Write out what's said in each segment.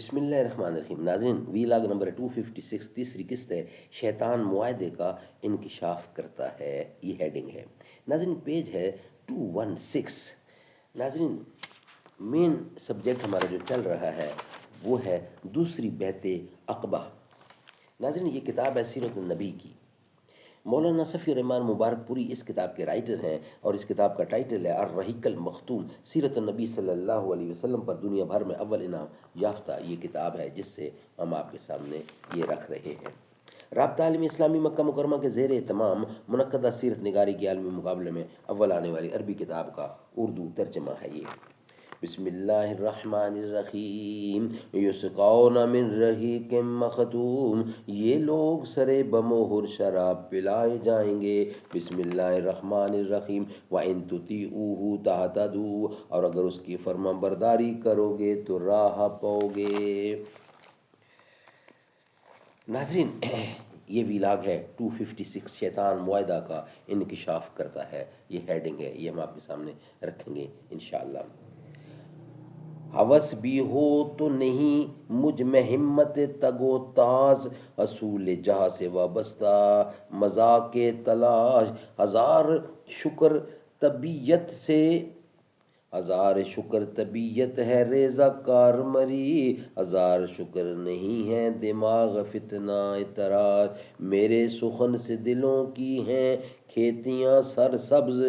بسم اللہ الرحمن الرحیم. ناظرین، ویلاگ نمبر 256 تیسری قسط ہے، شیطان معاہدے کا انکشاف کرتا ہے، یہ ہیڈنگ ہے. ناظرین پیج ہے 216. ناظرین مین سبجیکٹ ہمارا جو چل رہا ہے وہ ہے دوسری بیعت عقبہ. ناظرین یہ کتاب ہے سیرت النبی کی. مولانا صفی الرحمان مبارک پوری اس کتاب کے رائٹر ہیں، اور اس کتاب کا ٹائٹل ہے الرحیق المختوم، سیرت النبی صلی اللہ علیہ وسلم پر دنیا بھر میں اول انعام یافتہ یہ کتاب ہے جس سے ہم آپ کے سامنے یہ رکھ رہے ہیں. رابطہ عالمی اسلامی مکہ مکرمہ کے زیر اہتمام منعقدہ سیرت نگاری کے عالمی مقابلے میں اول آنے والی عربی کتاب کا اردو ترجمہ ہے یہ. بسم اللہ الرحمن الرحیم. یسقون من رحیق مختوم، یہ لوگ سرے بمہر شراب پلائے جائیں گے. بسم اللہ الرحمن الرحیم. وَإِن تُطِيعُوهُ تَهْتَدُوا، اور اگر اس کی فرما برداری کرو گے تو راہ پاؤ گے. ناظرین یہ ویلاگ ہے 256، شیطان معاہدہ کا انکشاف کرتا ہے، یہ ہیڈنگ ہے، یہ ہم آپ کے سامنے رکھیں گے انشاءاللہ. ہوس بھی ہو تو نہیں مجھ میں ہمت تگ و تاز، اصول جہاں سے وابستہ مذاق تلاش. ہزار شکر طبیعت ہے ریزہ کار مری، ہزار شکر نہیں ہے دماغ فتنہ تراش. میرے سخن سے دلوں کی ہیں کھیتیاں سر سبز،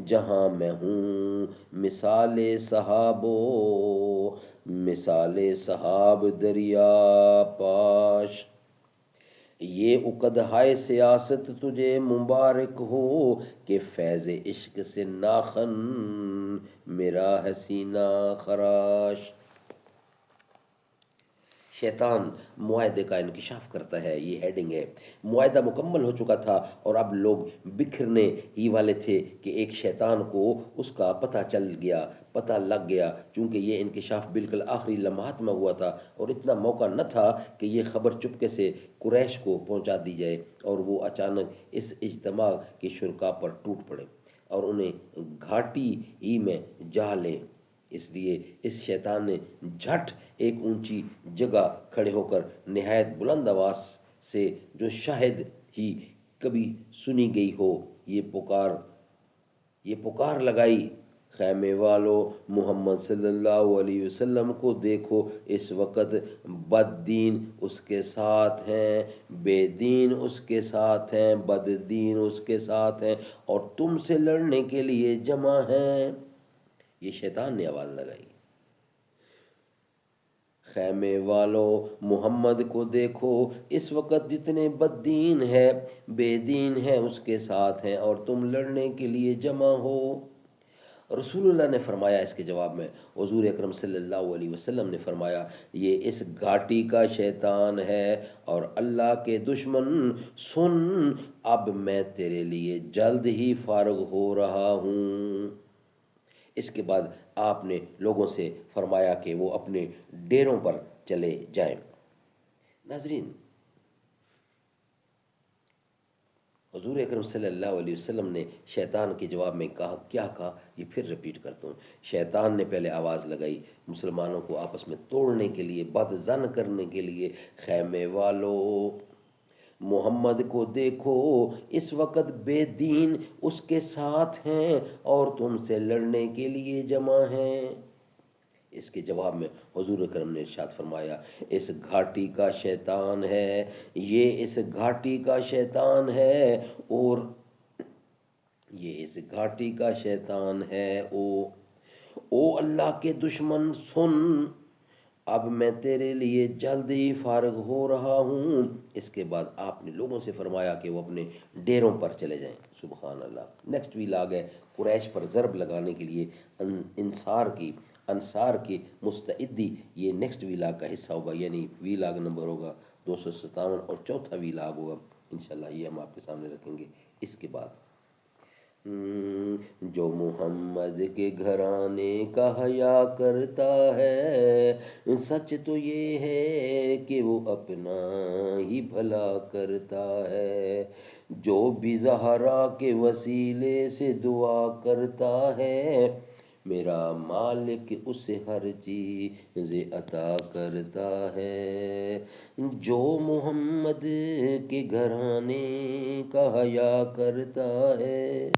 جہاں میں ہوں مثال صحاب دریا پاش. یہ عقد ہائے سیاست تجھے مبارک ہو، کہ فیض عشق سے ناخن میرا ہے سینہ خراش. شیطان معاہدے کا انکشاف کرتا ہے، یہ ہیڈنگ ہے. معاہدہ مکمل ہو چکا تھا اور اب لوگ بکھرنے ہی والے تھے کہ ایک شیطان کو اس کا پتہ لگ گیا، چونکہ یہ انکشاف بالکل آخری لمحات میں ہوا تھا اور اتنا موقع نہ تھا کہ یہ خبر چپکے سے قریش کو پہنچا دی جائے اور وہ اچانک اس اجتماع کے شرکاء پر ٹوٹ پڑے اور انہیں گھاٹی ہی میں جا لیں. اس لیے اس شیطان نے جھٹ ایک اونچی جگہ کھڑے ہو کر نہایت بلند آواز سے، جو شاید ہی کبھی سنی گئی ہو، یہ پکار لگائی: خیمے والو، محمد صلی اللہ علیہ وسلم کو دیکھو، اس وقت بد دین اس کے ساتھ ہیں، بے دین اس کے ساتھ ہیں، بد دین اس کے ساتھ ہیں، اور تم سے لڑنے کے لیے جمع ہیں. یہ شیطان نے آواز لگائی. خیمے والو، محمد کو دیکھو، اس وقت جتنے بد دین ہے بے دین ہے اس کے ساتھ ہیں، اور تم لڑنے کے لیے جمع ہو. رسول اللہ نے فرمایا اس کے جواب میں، حضور اکرم صلی اللہ علیہ وسلم نے فرمایا، یہ اس گھاٹی کا شیطان ہے، اور اللہ کے دشمن سن، اب میں تیرے لیے جلد ہی فارغ ہو رہا ہوں. اس کے بعد آپ نے لوگوں سے فرمایا کہ وہ اپنے ڈیروں پر چلے جائیں. ناظرین حضور اکرم صلی اللہ علیہ وسلم نے شیطان کے جواب میں کیا کہا، یہ پھر ریپیٹ کرتا ہوں. شیطان نے پہلے آواز لگائی مسلمانوں کو آپس میں توڑنے کے لیے، بد ظن کرنے کے لیے: خیمے والو، محمد کو دیکھو، اس وقت بے دین اس کے ساتھ ہیں، اور تم سے لڑنے کے لیے جمع ہیں. اس کے جواب میں حضور اکرم نے ارشاد فرمایا، اس گھاٹی کا شیطان ہے، یہ اس گھاٹی کا شیطان ہے، اور یہ اس گھاٹی کا شیطان ہے. او اللہ کے دشمن سن، اب میں تیرے لیے جلد ہی فارغ ہو رہا ہوں. اس کے بعد آپ نے لوگوں سے فرمایا کہ وہ اپنے ڈیروں پر چلے جائیں. سبحان اللہ. نیکسٹ ویلاگ ہے قریش پر ضرب لگانے کے لیے انصار کی مستعدی. یہ نیکسٹ ویلاگ کا حصہ ہوگا، یعنی ویلاگ نمبر ہوگا 257 اور چوتھا ویلاگ ہوگا انشاءاللہ. یہ ہم آپ کے سامنے رکھیں گے. اس کے بعد جو محمد کے گھرانے کا حیا کرتا ہے، سچ تو یہ ہے کہ وہ اپنا ہی بھلا کرتا ہے. جو بھی زہرا کے وسیلے سے دعا کرتا ہے، میرا مالک اسے ہر چیز عطا کرتا ہے، جو محمد کے گھرانے کا حیا کرتا ہے۔